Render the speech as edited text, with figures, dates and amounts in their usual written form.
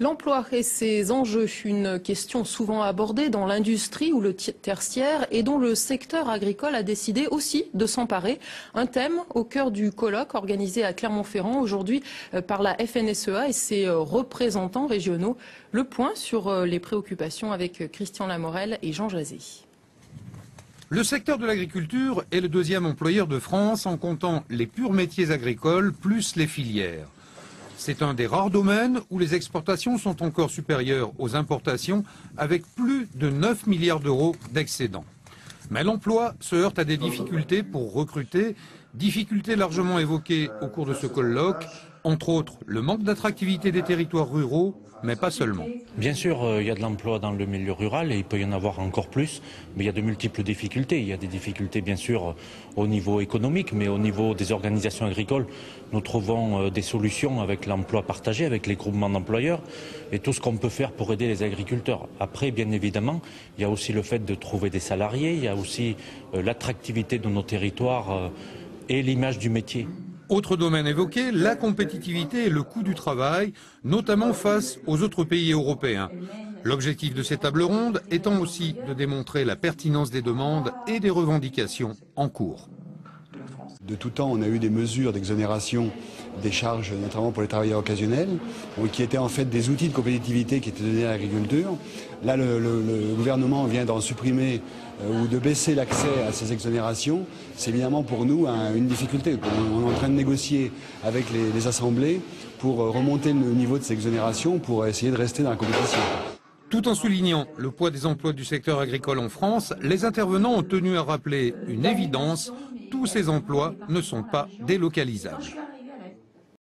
L'emploi et ses enjeux, une question souvent abordée dans l'industrie ou le tertiaire et dont le secteur agricole a décidé aussi de s'emparer. Un thème au cœur du colloque organisé à Clermont-Ferrand aujourd'hui par la FNSEA et ses représentants régionaux. Le point sur les préoccupations avec Christian Lamorel et Jean Jazé. Le secteur de l'agriculture est le deuxième employeur de France en comptant les purs métiers agricoles plus les filières. C'est un des rares domaines où les exportations sont encore supérieures aux importations avec plus de 9 milliards d'euros d'excédents. Mais l'emploi se heurte à des difficultés pour recruter, difficultés largement évoquées au cours de ce colloque, entre autres le manque d'attractivité des territoires ruraux, mais pas seulement. Bien sûr, il y a de l'emploi dans le milieu rural et il peut y en avoir encore plus, mais il y a de multiples difficultés. Il y a des difficultés bien sûr au niveau économique, mais au niveau des organisations agricoles, nous trouvons des solutions avec l'emploi partagé, avec les groupements d'employeurs et tout ce qu'on peut faire pour aider les agriculteurs. Après, bien évidemment, il y a aussi le fait de trouver des salariés, il y a aussi l'attractivité de nos territoires et l'image du métier. Autre domaine évoqué, la compétitivité et le coût du travail, notamment face aux autres pays européens. L'objectif de ces tables rondes étant aussi de démontrer la pertinence des demandes et des revendications en cours. De tout temps, on a eu des mesures d'exonération des charges, notamment pour les travailleurs occasionnels, qui étaient en fait des outils de compétitivité qui étaient donnés à l'agriculture. Là, le gouvernement vient d'en supprimer ou de baisser l'accès à ces exonérations. C'est évidemment pour nous une difficulté. On est en train de négocier avec les assemblées pour remonter le niveau de ces exonérations pour essayer de rester dans la compétition. Tout en soulignant le poids des emplois du secteur agricole en France, les intervenants ont tenu à rappeler une évidence, tous ces emplois ne sont pas délocalisables.